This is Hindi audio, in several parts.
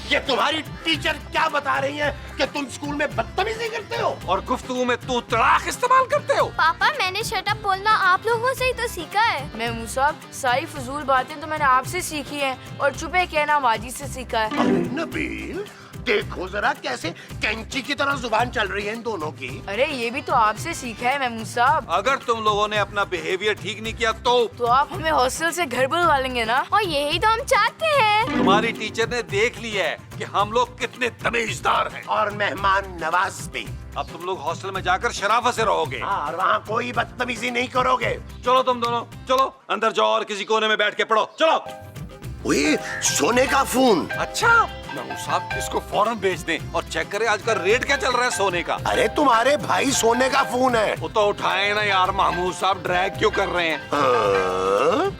ये तुम्हारी टीचर क्या बता रही है कि तुम स्कूल में बदतमीजी करते हो और गुफ्तगू में तू तड़ाक इस्तेमाल करते हो। पापा मैंने शट अप बोलना आप लोगों से ही तो सीखा है। मैं मुसाब सारी फजूल बातें तो मैंने आपसे सीखी हैं और चुपे कहना माजी से सीखा है। अरे नबील, देखो जरा कैसे कैंची की तरह जुबान चल रही है इन दोनों की। अरे ये भी तो आपसे सीखा है महमूद साहब। अगर तुम लोगों ने अपना बिहेवियर ठीक नहीं किया तो आप हमें हॉस्टल से घर बुलवा लेंगे ना। और यही तो हम चाहते हैं। तुम्हारी टीचर ने देख लिया है कि हम लोग कितने तमीजदार हैं और मेहमान नवाज भी। अब तुम लोग हॉस्टल में जाकर शराफत से रहोगे। और वहाँ कोई बदतमीजी नहीं करोगे। चलो तुम दोनों चलो अंदर जाओ और किसी कोने में बैठ के पढ़ो। चलो। ओए, सोने का फोन। अच्छा महमूद साहब इसको फौरन भेज दें और चेक करें आज का रेट क्या चल रहा है सोने का। अरे तुम्हारे भाई सोने का फोन है। वो तो उठाए ना यार, महमूद साहब ड्रैग क्यों कर रहे हैं। हाँ?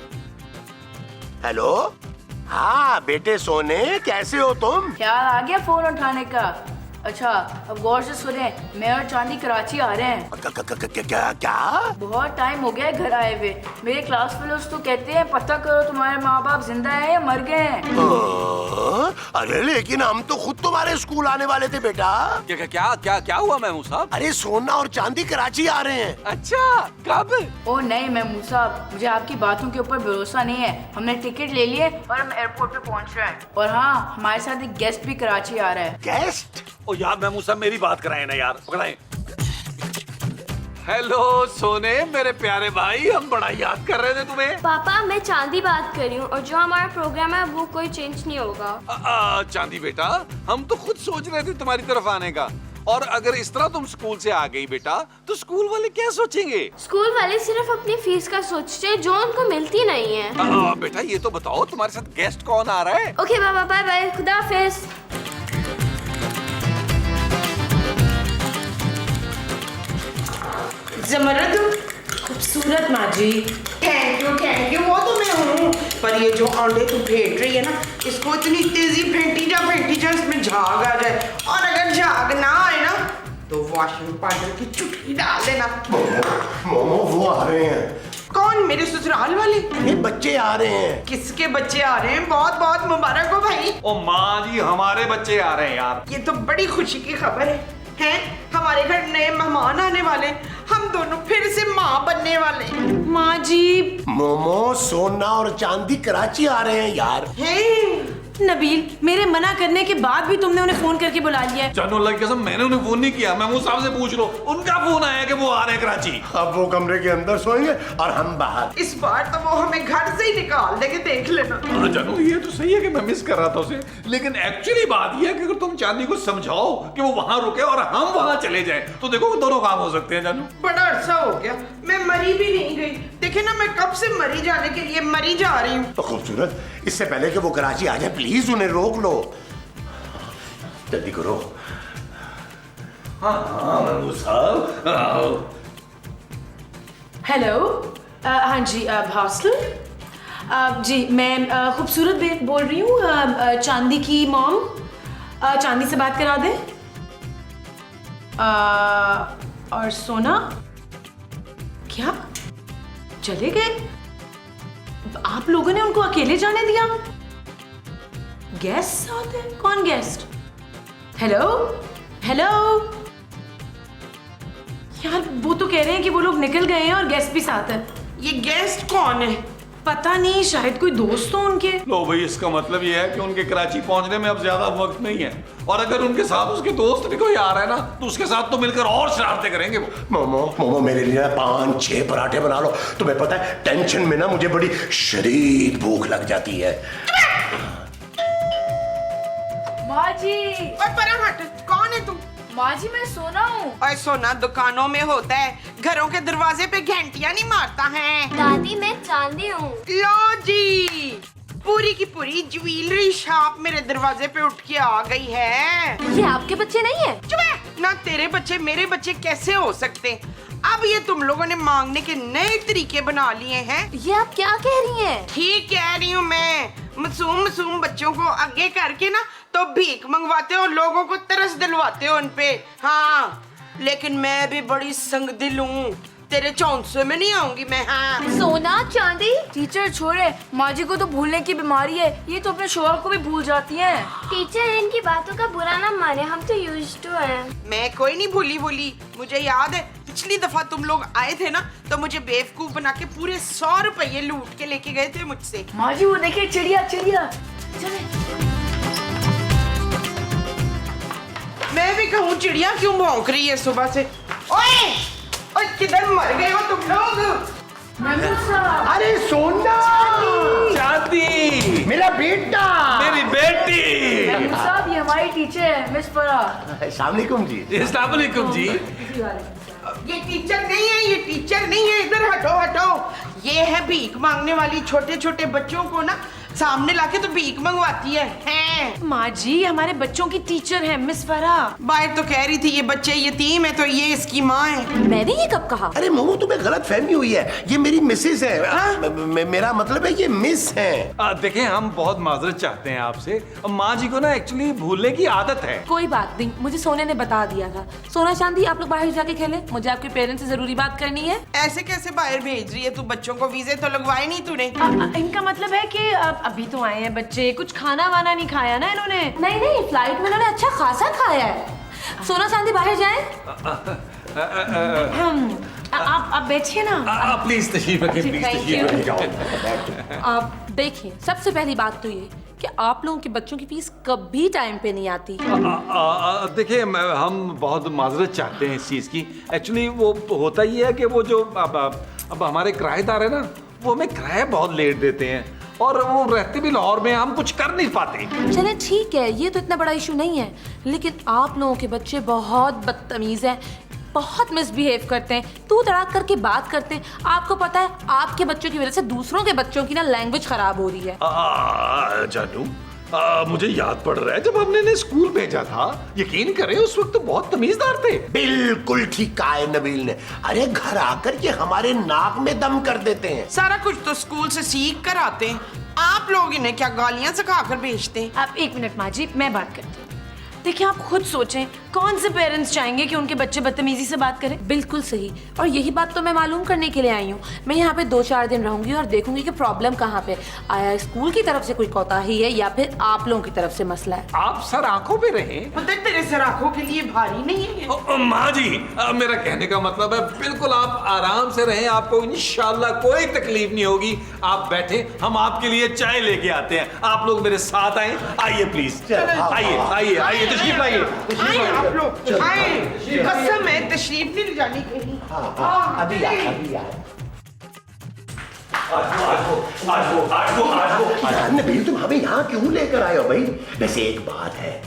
हेलो, हाँ बेटे सोने, कैसे हो तुम? ख्याल आ गया फोन उठाने का। अच्छा अब गौर से सुने, मैं और चांदी कराची आ रहे हैं। क्या? बहुत टाइम हो गया है घर आए हुए। मेरे क्लास फेलोज तो कहते हैं पता करो तुम्हारे माँ बाप जिंदा हैं या मर गए हैं। अरे लेकिन हम तो खुद तुम्हारे स्कूल आने वाले थे बेटा। क्या हुआ महमूद साहब? अरे सोना और चांदी कराची आ रहे हैं। अच्छा कब? ओ नहीं महमूद साहब, मुझे आपकी बातों के ऊपर भरोसा नहीं है। हमने टिकट ले लिए और हम एयरपोर्ट पे पहुंच रहे हैं। और हाँ, हमारे साथ एक गेस्ट भी कराची आ रहा है। गेस्ट? ओ यार महमूद साहब मेरी बात कराए ना यार, पकड़ाएं। हेलो सोने मेरे प्यारे भाई, हम बड़ा याद कर रहे थे तुम्हें। पापा मैं चांदी बात कर रही हूँ और जो हमारा प्रोग्राम है वो कोई चेंज नहीं होगा। चांदी बेटा, हम तो खुद सोच रहे थे तुम्हारी तरफ आने का। और अगर इस तरह तुम स्कूल से आ गई बेटा तो स्कूल वाले क्या सोचेंगे? स्कूल वाले सिर्फ अपनी फीस का सोचते हैं जो उनको मिलती नहीं है। बेटा ये तो बताओ तुम्हारे साथ गेस्ट कौन आ रहा है? ओके पापा, बाय बाय, खुदा हाफिज। जमरद खूबसूरत माँ जी। थैंक यू, वो तो मैं हूँ। पर ये जो अंडे तू फेंट रही है ना, इसको इतनी तेजी फेंटी जा इसमें झाग आ जाए। और अगर झाग ना आए ना तो वॉशिंग पाउडर की चुटकी डाल देना। मोमो वो आ रहे हैं। कौन? मेरे ससुराल वाले? ये बच्चे आ रहे हैं। किसके बच्चे आ रहे हैं? बहुत बहुत मुबारक हो भाई। ओ माँ जी हमारे बच्चे आ रहे हैं यार। ये तो बड़ी खुशी की खबर है। हमारे घर नए मेहमान आने वाले, हम दोनों फिर से माँ बनने वाले। माँ जी। मोमो, सोना और चांदी कराची आ रहे हैं यार। नबील, मेरे मना करने के बाद भी तुमने उन्हें फोन करके बुला लिया है। जानू अल्लाह की कसम मैंने उन्हें फोन नहीं किया। महमूद साहब से पूछ लो, उनका फोन आया कि वो आ रहे हैं कराची। अब वो कमरे के अंदर सोएंगे और हम बाहर। इस बार तो वो हमें घर से ही निकाल देंगे, देख लेना। हाँ जानू ये तो सही है कि मैं मिस कर रहा था उसे, लेकिन एक्चुअली बात ये है कि अगर तुम चांदी को समझाओ कि वो वहाँ रुके और हम वहाँ चले जाएं तो देखो दोनों काम हो सकते हैं। जानू बड़ा अरसा हो गया, मैं मरी भी नहीं गई। देखे ना, मैं कब से मरी जाने के लिए मरी जा रही हूँ। तो खूबसूरत, इससे पहले कि वो कराची आ जाए प्लीज उन्हें रोक लो। जल्दी करो। हाँ महमूद साहब। हेलो, हाँ जी, हॉस्टल जी, मैं खूबसूरत बोल रही हूँ, चांदी की मॉम। चांदी से बात करा दे। और सोना क्या चले गए? आप लोगों ने उनको अकेले जाने दिया? गेस्ट आते हैं? कौन गेस्ट? हेलो हेलो यार, वो तो कह रहे हैं कि वो लोग निकल गए हैं और गेस्ट भी साथ है। ये गेस्ट कौन है? पता नहीं, शायद कोई दोस्त हो उनके। लो भाई, इसका मतलब ये है कि उनके कराची पहुंचने में अब ज्यादा वक्त नहीं है और अगर उनके साथ उसके दोस्त भी कोई आ रहा है ना तो उसके साथ तो मिलकर और शरारतें करेंगे वो। मोमो मेरे लिए 5-6 पराठे बना लो। तुम्हें पता है टेंशन में ना मुझे बड़ी शदीद भूख लग जाती है। माँ जी। कौन है तुम? माँ जी मैं सोना हूँ। और सोना दुकानों में होता है, घरों के दरवाजे पे घंटियां नहीं मारता है। दादी मैं चांदी हूँ। लो जी, पूरी की पूरी ज्वेलरी शॉप मेरे दरवाजे पे उठ के आ गई है। ये आपके बच्चे नहीं है? चुप है ना, तेरे बच्चे मेरे बच्चे कैसे हो सकते? अब ये तुम लोगों ने मांगने के नए तरीके बना लिए हैं। ये आप क्या कह रही हैं? ठीक कह रही हूँ मैं। मासूम बच्चों को आगे करके ना तो भीख मंगवाते हो, लोगों को तरस दिलवाते हो उनपे। हाँ, लेकिन मैं भी बड़ी संगदिल हूँ। तेरे चौंसे में नहीं आऊंगी मैं। हाँ सोना चांदी। टीचर छोड़े, माँ जी को तो भूलने की बीमारी है, ये तो अपने शोहर को भी भूल जाती हैं। टीचर इनकी बातों का बुरा ना माने, हम तो यूज्ड टू हैं। मैं कोई नहीं भूली। मुझे याद है पिछली दफा तुम लोग आए थे ना, तो मुझे बेवकूफ बना के पूरे 100 रुपये लूट के लेके गए थे मुझसे। माँ जी वो देखिए चिड़िया चिड़िया। चले। मैं भी कहूँ चिड़िया क्यों भौंक रही है सुबह से। ओए ओए किधर मर गए हो तुम लोग? अरे सोना, चांदी, मेरा बेटा, मेरी बेटी। साहब ये हमारी टीचर है मिस फरा। अस्सलाम वालेकुम जी। अस्सलाम वालेकुम जी। ये टीचर नहीं है, ये टीचर नहीं है, इधर हटो। ये है भीख मांगने वाली, छोटे छोटे बच्चों को ना सामने लाके तो भीख मंगवाती है। माँ जी हमारे बच्चों की टीचर है मिस फरा। बाहर तो कह रही थी ये बच्चे यतीम है, तो ये इसकी माँ है। मैंने ये कब कहा? अरे मोमो, तुम्हें गलत फहमी हुई है, ये मेरी मिसेज है। मेरा मतलब है ये मिस है। देखें, हम बहुत माजरत चाहते हैं आपसे। माँ जी को ना एक्चुअली भूलने की आदत है। कोई बात नहीं, मुझे सोने ने बता दिया था। सोना चांदी आप लोग बाहर जाके खेलें, मुझे आपके पेरेंट्स से जरूरी बात करनी है। ऐसे कैसे बाहर भेज रही है तू बच्चों को? वीजे तो लगवाए नहीं तूने। इनका मतलब है कि अभी तो आए हैं बच्चे, कुछ खाना वाना नहीं खाया ना इन्होंने। नहीं नहीं, फ्लाइट में इन्होंने अच्छा खासा खाया है। सोना चांदी बाहर जाएं। आप बैठिए ना। प्लीज तशरीफ रखिए, प्लीज Thank तशरीफ you. रखिए। आप देखिए, सबसे पहली बात तो ये कि आप लोगों के बच्चों की फीस कभी टाइम पे नहीं आती। देखिए, हम बहुत माजरत चाहते हैं इस चीज़ की। एक्चुअली वो होता ही है कि वो जो अब हमारे किराएदार है ना, वो हमें किराया बहुत लेट देते हैं और वो रहते भी लाहौर में, हम कुछ कर नहीं पाते। चले ठीक है, ये तो इतना बड़ा इशू नहीं है, लेकिन आप लोगों के बच्चे बहुत बदतमीज हैं, बहुत मिसबिहेव करते हैं, तू तड़ाक करके बात करते हैं। आपको पता है आपके बच्चों की वजह से दूसरों के बच्चों की ना लैंग्वेज खराब हो रही है। जानू, मुझे याद पड़ रहा है जब हमने इन्हें स्कूल भेजा था, यकीन करें उस वक्त तो बहुत तमीजदार थे। बिल्कुल ठीक कहा है नबील ने। अरे घर आकर ये हमारे नाक में दम कर देते हैं। सारा कुछ तो स्कूल से सीख कर आते हैं, आप लोग इन्हें क्या गालियां सिखा कर भेजते हैं? आप एक मिनट माँ जी, मैं बात करती हूँ। देखिए, आप खुद सोचें, कौन से पेरेंट्स चाहेंगे कि उनके बच्चे बदतमीजी से बात करें? बिल्कुल सही, और यही बात तो मैं मालूम करने के लिए आई हूँ। मैं यहाँ पे 2-4 दिन रहूंगी और देखूंगी कि प्रॉब्लम कहाँ पे आया, स्कूल की तरफ से कोई कोताही है या फिर आप लोगों की तरफ से मसला है। आप सर आंखों पे रहें। पता है तेरे सर आंखों के लिए भारी नहीं है ये? माँ जी, मेरा कहने का मतलब है बिल्कुल आप आराम से रहें, आपको इंशाल्लाह कोई तकलीफ नहीं होगी। आप बैठे, हम आपके लिए चाय लेके आते हैं। आप लोग मेरे साथ आए, आइए प्लीज, आइए आइए आइए, तशरीफ लाइए। आए आप लोग, आए। कसम है तशरीफ नहीं ले जानी कहीं। अभी आ। नबील, तुम हमें यहाँ क्यों लेकर आए हो भाई? वैसे एक बात है,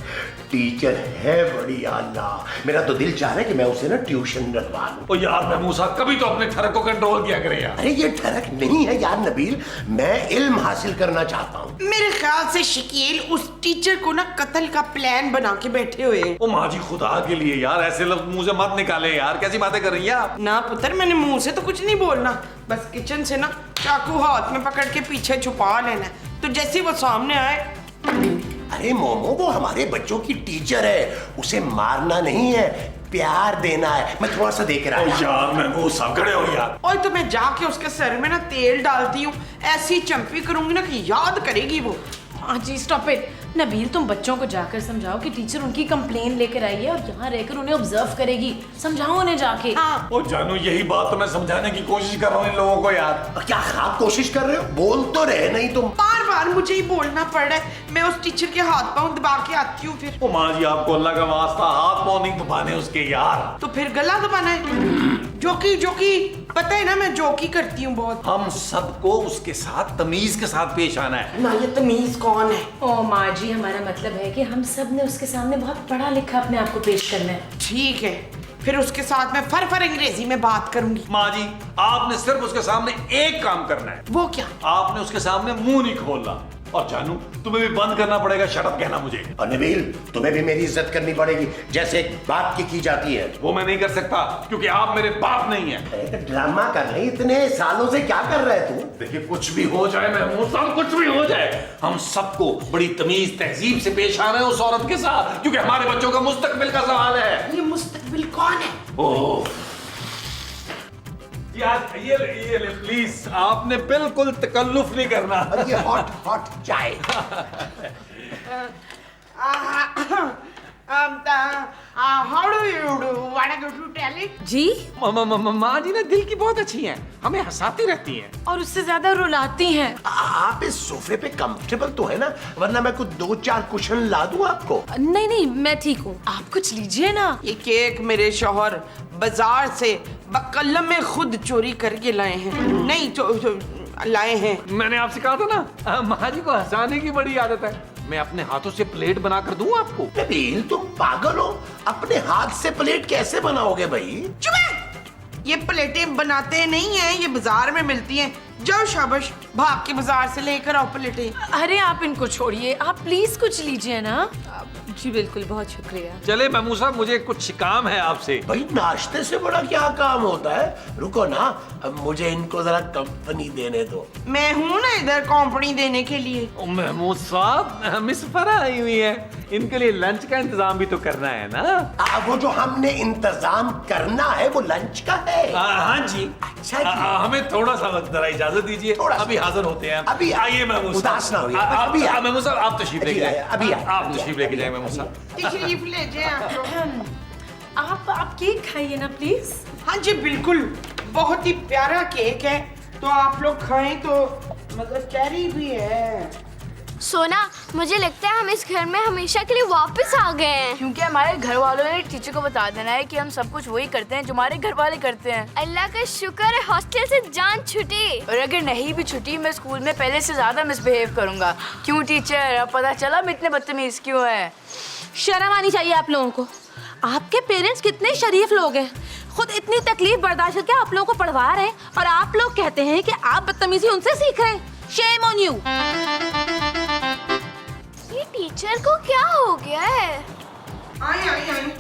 टीचर है बड़ी आला। मेरा तो दिल चाह रहा है कि मैं उसे ना ट्यूशन रखवा लूं। ओ यार महमूद साहब, कभी तो अपने ठरक को कंट्रोल किया करें यार। अरे ये ठरक नहीं है यार नबील, मैं इल्म हासिल करना चाहता हूँ। मेरे ख्याल से शकील उस टीचर को ना कत्ल का प्लान बना के बैठे हुए हैं। ओ माँ जी, खुदा के लिए यार ऐसे लफ्ज मुंह से मत निकाले यार, कैसी बातें कर रही हैं आप? ना पुत्र, मैंने मुंह से तो कुछ नहीं बोलना, बस किचन से ना चाकू हाथ में पकड़ के पीछे छुपा लेना, तो जैसे वो सामने आए। अरे मोमो, वो हमारे बच्चों की टीचर है, उसे मारना नहीं है, प्यार देना है। मैं थोड़ा सा देख रहा हूँ। यार महमूद साहब, खड़े हो यार। और तो मैं जाके उसके सर में ना तेल डालती हूँ, ऐसी चंपी करूंगी ना कि याद करेगी वो। माँ जी स्टॉप इट। नबील, तुम बच्चों को जाकर समझाओ कि टीचर उनकी कंप्लेन लेकर आई है और यहाँ रहकर उन्हें ऑब्जर्व करेगी। समझाओ उन्हें जाके। हाँ। ओ जानू, यही बात तो मैं समझाने की कोशिश कर रहा हूँ इन लोगों को यार। क्या खाब कोशिश कर रहे हो? बोल तो रहे नहीं तुम। बार बार मुझे ही बोलना पड़ रहा है, मैं उस टीचर के हाथ पांव दबा के आती हूँ फिर। ओ माँ जी, आपको अल्लाह का वास्ता हाथ पाँव नहीं दबाने उसके यार। तो फिर गला दबाना है। जोकी पता है ना, मैं जोकी करती हूँ बहुत। हम सबको उसके साथ तमीज के साथ पेश आना है ना। ये तमीज कौन है? ओ माँ जी, हमारा मतलब है कि हम सब ने उसके सामने बहुत पढ़ा लिखा अपने आप को पेश करना है। ठीक है, फिर उसके साथ मैं फर अंग्रेजी में बात करूंगी। माँ जी, आपने सिर्फ उसके सामने एक काम करना है। वो क्या? आपने उसके सामने मुंह नहीं खोलना। और जानू, तुम्हें भी बंद करना पड़ेगा शट अप कहना मुझे। और नबील, तुम्हें भी मेरी इज्जत करनी पड़ेगी, जैसे बाप की जाती है। वो मैं नहीं कर सकता क्योंकि आप मेरे बाप नहीं हैं। अरे तो ड्रामा कर रहे, इतने सालों से क्या कर रहे तू? देखिए, कुछ भी हो जाए महमूद साहब, कुछ भी हो जाए, हम सबको बड़ी तमीज तहजीब से पेश आना है उस औरत के साथ, क्योंकि हमारे बच्चों का मुस्तकबिल का सवाल है। ये मुस्तकबिल कौन है? ओह, जी आज ये ले प्लीज, आपने बिल्कुल तकल्लुफ नहीं करना। और ये हॉट हॉट चाय। How do you do? Wanna go to Delhi? जी, माँ जी ना दिल की बहुत अच्छी हैं, हमें हंसाती रहती हैं। और उससे ज्यादा रुलाती हैं। आप इस सोफे पे कंफर्टेबल तो है ना, वरना मैं कुछ 2-4 कुशन ला दूं आपको। नहीं नहीं, मैं ठीक हूँ, आप कुछ लीजिए ना। ये केक मेरे शौहर बाजार से बकल्लम में खुद चोरी करके लाए हैं। नहीं तो लाए हैं। मैंने आपसे कहा था ना, माँ जी को हंसाने की बड़ी आदत है। मैं अपने हाथों से प्लेट बनाकर दूं आपको। नबील तुम पागल हो, अपने हाथ से प्लेट कैसे बनाओगे भाई? चुप है! ये प्लेटें बनाते नहीं हैं, ये बाजार में मिलती हैं। जाओ शाबाश, भाग के बाजार से लेकर आओ प्लेटें। अरे आप इनको छोड़िए, आप प्लीज कुछ लीजिए ना। जी बिल्कुल, बहुत शुक्रिया। चले महमूद साहब, मुझे कुछ काम है आपसे। भाई नाश्ते से बड़ा क्या काम होता है? रुको ना, अब मुझे इनको जरा कंपनी देने दो। मैं हूँ ना इधर कंपनी देने के लिए। ओ, महमूद साहब, मिस फरा आई हुई है, इनके लिए लंच का इंतजाम भी तो करना है ना। वो जो हमने इंतजाम करना है वो लंच का है। हाँ जी। अच्छा जी। हमें थोड़ा सा वक्त जरा इजाजत दीजिए, थोड़ा सा। अभी हाजिर होते हैं। अभी आइए महमूद साहब। उदास ना होइए। अभी अभी महमूद साहब आप तशरीफ लेके जाए। अभी आप तशरीफ लेके जाए महमूद साहब। तशरीफ ले जाए आप लोग। आप केक खाइए ना प्लीज। हाँ जी बिल्कुल, बहुत ही प्यारा केक है, तो आप लोग खाएं तो मतलब कैरी भी है। सोना, मुझे लगता है हम इस घर में हमेशा के लिए वापस आ गए हैं। क्योंकि हमारे घर वालों ने टीचर को बता देना है कि हम सब कुछ वही करते हैं जो हमारे घर वाले करते हैं। अल्लाह का शुक्र है हॉस्टल से जान छुटी। और अगर नहीं भी छुट्टी, मैं स्कूल में पहले से ज्यादा मिसबिहेव करूंगा। क्यों टीचर, अब पता चला मैं इतने बदतमीज क्यों है। शर्म आनी चाहिए आप लोगों को। आपके पेरेंट्स कितने शरीफ लोग हैं, खुद इतनी तकलीफ बर्दाश्त करके आप लोगों को पढ़वा रहे हैं, और आप लोग कहते हैं कि आप बदतमीजी उनसे सीख रहे हैं। Shame on you. ये टीचर को क्या हो गया है? आइए आइए आइए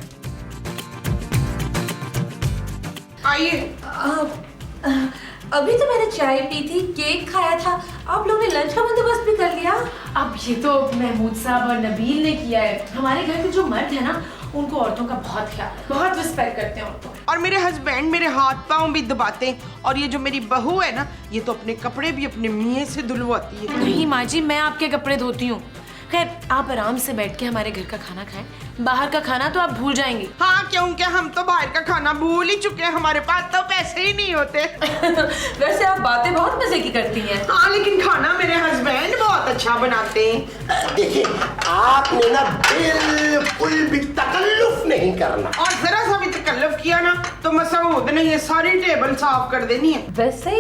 आइए। अभी तो मैंने चाय पी थी, केक खाया था, आप लोगों ने लंच का बंदोबस्त भी कर लिया। अब ये तो महमूद साहब और नबील ने किया है। हमारे घर के जो मर्द है ना, उनको औरतों का बहुत ख्याल है, बहुत रिस्पेक्ट करते हैं औरतों का। और मेरे हस्बैंड मेरे हाथ पाँव भी दबाते हैं, और ये जो मेरी बहू है ना, ये तो अपने कपड़े भी अपने मियाँ से धुलवाती है। नहीं माँ जी, मैं आपके कपड़े धोती हूँ। खैर, आप आराम से बैठ के हमारे घर का खाना खाएं, बाहर का खाना तो आप भूल जाएंगे। हाँ, क्योंकि हम तो बाहर का खाना भूल ही चुके हैं, हमारे पास तो पैसे ही नहीं होते। वैसे आप बातें बहुत मजे की करती हैं। हाँ, लेकिन खाना मेरे हस्बैंड बहुत अच्छा बनाते हैं। देखिए, आपने ना बिल्कुल भी तकल्लुफ नहीं करना। और जरा सा भी तकल्लुफ किया ना तो मसूद ने ये सारी टेबल साफ कर देनी है। वैसे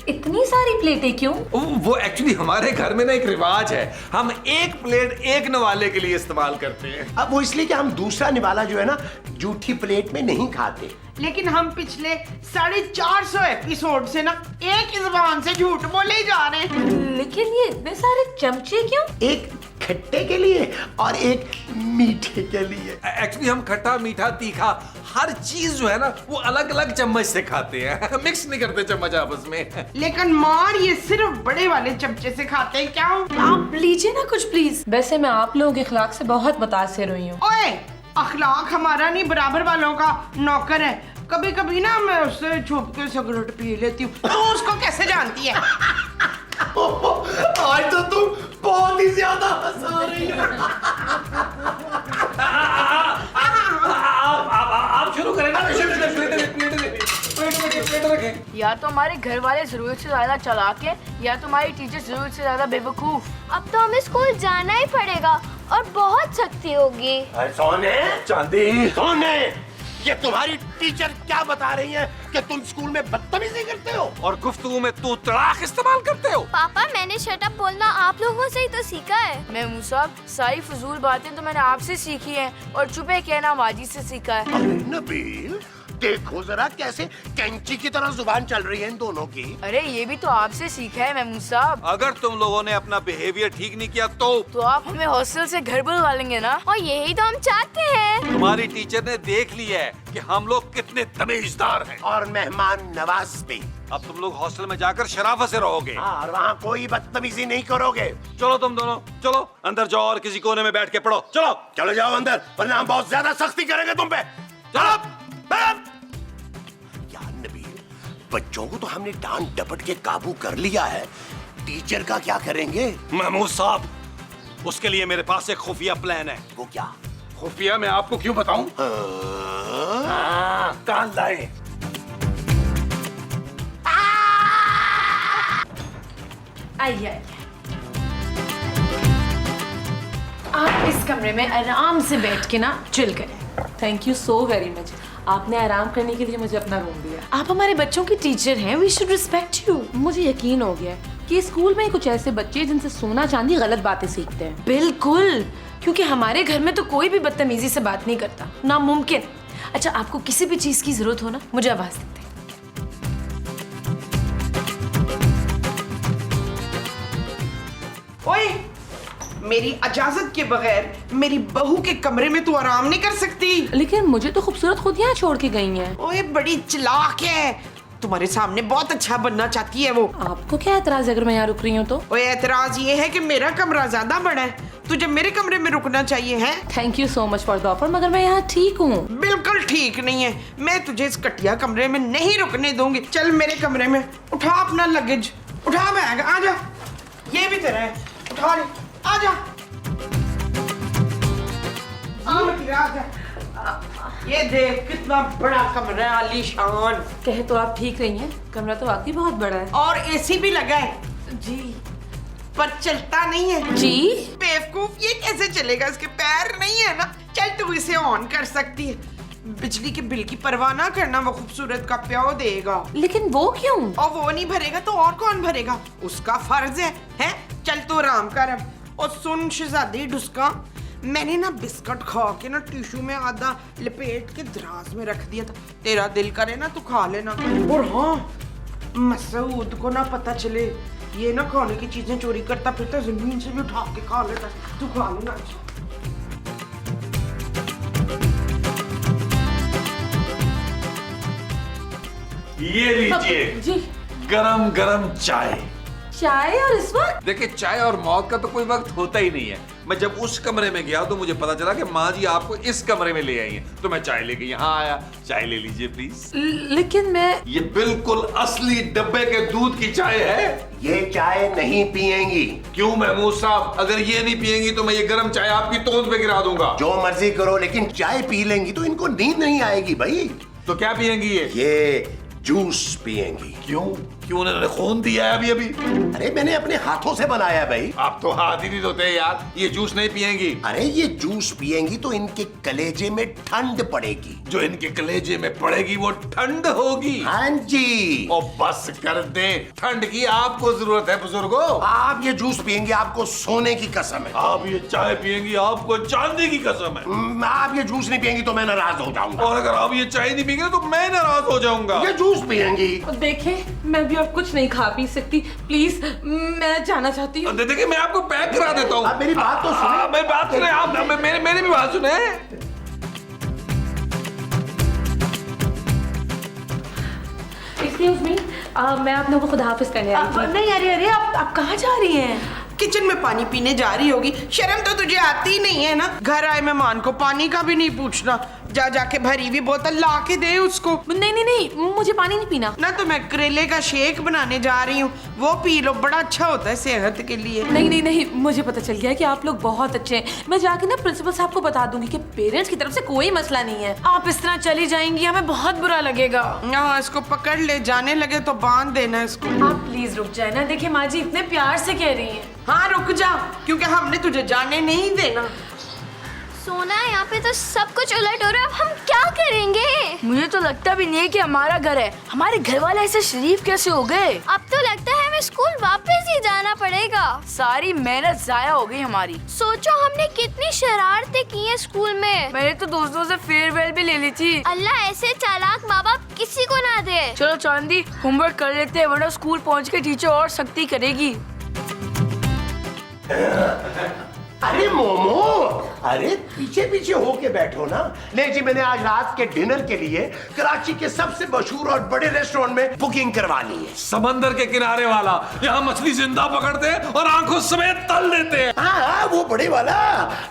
इतनी सारी प्लेटें क्यों? वो एक्चुअली हमारे घर में ना एक रिवाज है, हम एक प्लेट एक नवाले के लिए इस्तेमाल करते हैं। अब वो इसलिए कि हम दूसरा निवाला जो है ना, जूठी प्लेट में नहीं खाते। लेकिन हम पिछले 450 एपिसोड से ना एक ही जुबान से झूठ बोले ही जा रहे हैं। लेकिन ये इतने सारे चमचे क्यों? एक खट्टे के लिए और एक मीठे के लिए। एक्चुअली हम खट्टा मीठा तीखा हर चीज जो है ना, वो अलग अलग चम्मच से खाते हैं, मिक्स नहीं करते चम्मच आपस में। लेकिन मार ये सिर्फ बड़े वाले चमचे से खाते हैं। क्या आप लीजिए ना कुछ प्लीज। वैसे मैं आप लोगों के अखलाक से बहुत मुतासिर हुई हूँ। ओए, अखलाक हमारा नहीं, बराबर वालों का नौकर है। कभी कभी ना मैं उससे छुप के सिगरेट पी लेती हूँ। तो उसको कैसे जानती है? आज तो तुम बहुत ही ज्यादा हंसा रही हो। आप शुरू करें ना। प्लेट रखें। या तो हमारे घर वाले जरूरत से ज्यादा चालाक है, या तो हमारी टीचर जरूरत से ज्यादा बेवकूफ। अब तो हमें स्कूल जाना ही पड़ेगा और बहुत सख्ती होगी। सोने चांदी, सोने, ये तुम्हारी टीचर क्या बता रही है कि तुम स्कूल में बदतमीजी करते हो और गुफ्तगू में तू तड़ाक इस्तेमाल करते हो। पापा, मैंने शट अप बोलना आप लोगों से ही तो सीखा है। महमूद साहब, सारी फजूल बातें तो मैंने आपसे सीखी हैं, और चुपे कहना माजी से सीखा है। अरे नबील, देखो जरा कैसे कैंची की तरह जुबान चल रही है इन दोनों की। अरे ये भी तो आपसे सीखा है महमूद साहब। अगर तुम लोगों ने अपना बिहेवियर ठीक नहीं किया तो आप हमें हॉस्टल से घर बुलवा लेंगे ना। और यही तो हम चाहते हैं। तुम्हारी टीचर ने देख लिया है कि हम लोग कितने तमीजदार हैं। और मेहमान नवाज भी। अब तुम लोग हॉस्टल में जाकर शराफत से रहोगे। हाँ, और वहाँ कोई बदतमीजी नहीं करोगे। चलो तुम दोनों, चलो अंदर जाओ और किसी कोने में बैठ के पढ़ो। चलो चलो जाओ अंदर, वरना हम बहुत ज्यादा सख्ती करेंगे तुम पे। चलो बैठ। यार नबील, बच्चों को तो हमने डांट डपट के काबू कर लिया है, टीचर का क्या करेंगे? महमूद साहब, उसके लिए मेरे पास एक खुफिया प्लान है। वो क्या? खुफिया मैं आपको क्यों बताऊं? कान लाए। आइए आप इस कमरे में आराम से बैठ के ना चिल करें। Thank you so very much, आपने आराम करने के लिए मुझे अपना रूम दिया। आप हमारे बच्चों की टीचर हैं, वी शुड रिस्पेक्ट यू। मुझे यकीन हो गया है कि स्कूल में कुछ ऐसे बच्चे जिनसे सोना चांदी गलत बातें सीखते हैं। बिल्कुल, क्योंकि हमारे घर में तो कोई भी बदतमीजी से बात नहीं करता, नामुमकिन। अच्छा, आपको किसी भी चीज की जरूरत हो ना, मुझे आवाज देते। ओए, मेरी इजाजत के बगैर मेरी बहू के कमरे में तू आराम नहीं कर सकती। लेकिन मुझे तो खूबसूरत खुद यहाँ छोड़ के गई हैं। ओए, बड़ी चालाक है, तुम्हारे सामने बहुत अच्छा बनना चाहती है वो। आपको क्या एतराज है अगर मैं यहाँ रुक रही हूँ तो? ओए, एतराज ये है कि मेरा कमरा ज्यादा बड़ा है, तुझे मेरे कमरे में रुकना चाहिए है। Thank you so much for the offer, मगर मैं यहाँ ठीक हूँ। बिल्कुल ठीक नहीं है, मैं तुझे इस कटिया कमरे में नहीं रुकने दूंगी। चल मेरे कमरे में, उठा अपना लगेज, उठा बैग, आजा। ये भी तेरा है, उठा ले, आजा। आजा। ये देख कितना बड़ा कमरा है, आलीशान। कहे तो आप ठीक रही हैं, कमरा तो वाकई बहुत बड़ा है। और एसी भी लगा है जी। पर चलता नहीं है जी? बेवकूफ, ये कैसे चलेगा? इसके पैर नहीं है ना। चल तू इसे ऑन कर सकती है। बिजली के बिल की परवाह ना करना, वो खूबसूरत का प्याओ देगा। लेकिन वो क्यों? और वो नहीं भरेगा तो और कौन भरेगा? उसका फर्ज है? चल तू आराम कर अब। और सुन शहजादी डुस्का, मैंने ना बिस्कुट खा के ना टिश्यू में आधा लपेट के दराज में रख दिया था, तेरा दिल करे ना तो खा लेना। और हाँ, मसूद को ना पता चले ये ना खाने की चीजें चोरी करता फिरता, जमीन से भी उठा के खा लेता, तू खा लेना। ये लीजिए जी। गरम गरम चाय। चाय? और इस वक्त? देखिए, चाय और मौत का तो कोई वक्त होता ही नहीं है। मैं जब उस कमरे में गया तो मुझे पता चला कि माँ जी आपको इस कमरे में ले आई हैं, तो मैं चाय लेके यहाँ आया। चाय ले लीजिए प्लीज। लेकिन मैं... ये बिल्कुल असली डब्बे के दूध की चाय है। ये चाय नहीं पिएंगी। क्यों महमूद साहब? अगर ये नहीं पिएंगी तो मैं ये गर्म चाय आपकी तोंद पे गिरा दूंगा। जो मर्जी करो, लेकिन चाय पी लेंगी तो इनको नींद नहीं आएगी भाई। तो क्या पिएंगी ये जूस पिएंगी। क्यों? क्यों? उन्होंने खून दिया है अभी अभी। अरे मैंने अपने हाथों से बनाया भाई। आप तो हाथ ही नहीं धोते यार। ये जूस नहीं पिएंगी? अरे ये जूस पिएंगी तो इनके कलेजे में ठंड पड़ेगी। जो इनके कलेजे में पड़ेगी वो ठंड होगी। हाँ जी। ओ बस कर दे, ठंड की आपको जरूरत है बुजुर्गो। आप ये जूस पिएंगे, आपको सोने की कसम है। आप ये चाय पिएंगी, आपको चांदी की कसम है। आप ये जूस नहीं पिएंगी तो मैं नाराज हो जाऊंगा। और अगर आप ये चाय नहीं पिएंगे तो मैं नाराज हो जाऊंगा। ये जूस पिएंगी। देखे, मैं भी अब कुछ नहीं खा पी सकती, प्लीज मैं जाना चाहती हूँ। देखिए, मैं आपको पैक करा देता हूँ। आप मेरी बात तो सुने। मेरी बात सुने आप, मेरी भी बात सुने। एक्सक्यूज मी, मैं आप लोगों को खुदा हाफिज करने आई थी। नहीं, अरे अरे, आप कहाँ जा रही हैं? किचन में पानी पीने जा रही होगी। शर्म तो तुझे आती नहीं है ना? घर आए मेहमान को पानी का भी नहीं पूछना। जा जाके भरी हुई बोतल ला के दे उसको। नहीं नहीं नहीं, मुझे पानी नहीं पीना। ना तो मैं करेले का शेक बनाने जा रही हूँ, वो पी लो, बड़ा अच्छा होता है सेहत के लिए। नहीं नहीं नहीं, मुझे पता चल गया कि आप लोग बहुत अच्छे हैं। मैं जाके ना प्रिंसिपल साहब को बता दूंगी कि पेरेंट्स की तरफ से कोई मसला नहीं है। आप इस तरह चली जाएंगी, हमें बहुत बुरा लगेगा। हाँ, इसको पकड़ ले, जाने लगे तो बांध देना इसको। आप प्लीज रुक जाए ना। देखिए माँ जी इतने प्यार से कह रही हैं। हाँ रुक जा, क्योंकि हमने तुझे जाने नहीं देना। सोना, यहाँ पे तो सब कुछ उलट हो रहा है, अब हम क्या करेंगे? मुझे तो लगता भी नहीं है कि हमारा घर है। हमारे घर वाले ऐसे शरीफ कैसे हो गए? अब तो लगता है हमें स्कूल वापस ही जाना पड़ेगा। सारी मेहनत जाया हो गई हमारी। सोचो हमने कितनी शरारतें की हैं स्कूल में। मैंने तो दोस्तों से फेयरवेल भी ले ली थी। अल्लाह ऐसे चालाक माँ बाप किसी को ना दे। चलो चांदी, होमवर्क कर लेते हैं, वरना स्कूल पहुंच के टीचर और सख्ती करेगी। अरे मोमो, अरे पीछे पीछे होके बैठो ना। नहीं जी, मैंने आज रात के डिनर के लिए कराची के सबसे मशहूर और बड़े रेस्टोरेंट में बुकिंग करवा ली है। समंदर के किनारे वाला, यहाँ मछली जिंदा पकड़ते हैं और आंखों समेत तल देते हैं। हाँ, वो बड़े वाला।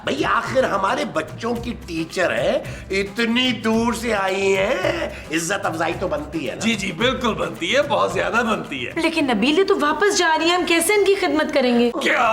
भाई आखिर हमारे बच्चों की टीचर है, इतनी दूर से आई है, इज्जत अफजाई तो बनती है ना। जी जी बिल्कुल बनती है, बहुत ज्यादा बनती है। लेकिन नबील ये तो वापस जा रही है, हम कैसे इनकी खिदमत करेंगे? क्या?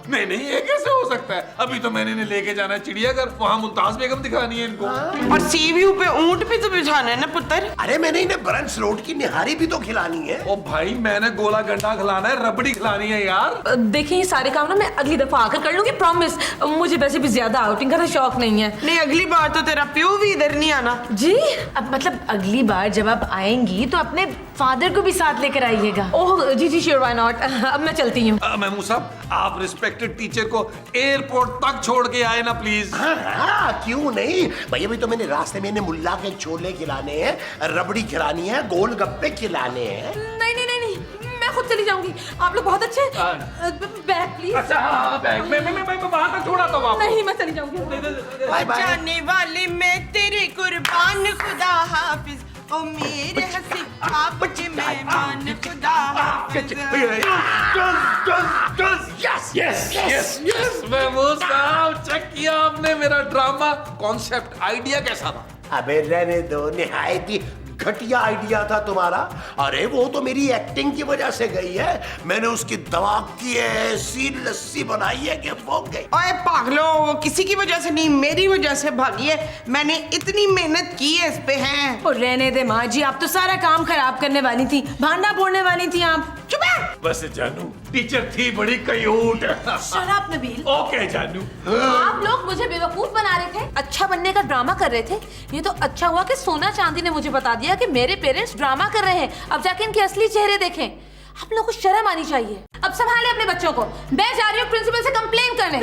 नहीं नहीं, ये कैसे हो सकता है? अभी तो मैंने इन्हें लेके जाना है चिड़ियाघर, वहाँ मुमताज बेगम दिखानी है इनको। और सी व्यू पे ऊंट भी तो बिठाना है ना पुत्र। अरे मैंने इन्हें ब्रंच रोड की निहारी भी तो खिलानी है। ओ भाई, मैंने गोला गंडा खिलाना है, रबड़ी खिलानी है यार। देखिए ये सारे काम ना मैं अगली दफा आकर कर लूंगी, प्रॉमिस। मुझे वैसे भी ज्यादा आउटिंग का शौक नहीं है। नहीं, अगली बार तो तेरा प्यो भी इधर नहीं आना। जी अब मतलब अगली बार जब आप आएंगी तो अपने फादर को भी साथ लेकर आइएगा। ओह जी जी श्योर, व्हाई नॉट। अब मैं चलती हूँ। महमूद साहब, आप रिस्पेक्टेड टीचर को एयरपोर्ट तक छोड़ के आए ना प्लीज। हाँ, क्यों नहीं भाई। अभी तो मैंने रास्ते में इन्हें मुल्ला के छोले खिलाने हैं, रबड़ी खिलानी है, गोलगप्पे खिलाने हैं। नहीं नहीं नहीं नहीं, मैं खुद चली जाऊंगी। आप लोग बहुत अच्छे। Bag please. अच्छा हाँ, बैग मैं वहां तक छोड़ा था आपको। नहीं मैं चली जाऊंगी। Bye bye. जाने वाले मैं तेरे कुर्बान, खुदा हाफिज। ओ मेरे हंसी आपके मेहमान, खुदा हाफिज। Yes yes yes yes Mahmood साहब, चेक किया आपने मेरा ड्रामा कॉन्सेप्ट, आइडिया कैसा था? अबे रहने दो, निहायत ही घटिया आइडिया था तुम्हारा। अरे वो तो मेरी एक्टिंग की वजह से गई है। मैंने उसकी दवा की ऐसी लस्सी बनाई है कि वो गई। ओए पागलो, वो किसी की वजह से नहीं, मेरी वजह से भागी है। मैंने इतनी मेहनत की है इस पे। हैं और रहने दे माँ जी, आप तो सारा काम खराब करने वाली थी, भांडा फोड़ने वाली थी आप। चुप है। बस जानू, टीचर थी बड़ी cute. Shut up Nabeel. Okay जानू। आप लोग मुझे बेवकूफ बना रहे थे, अच्छा बनने का ड्रामा कर रहे थे। ये तो अच्छा हुआ कि सोना चांदी ने मुझे बता दिया कि मेरे पेरेंट्स ड्रामा कर रहे हैं। अब जाके इनके असली चेहरे देखें। आप लोगों को शर्म आनी चाहिए। अब संभाले अपने बच्चों को। मैं जा रही हूँ प्रिंसिपल से कंप्लेन करने।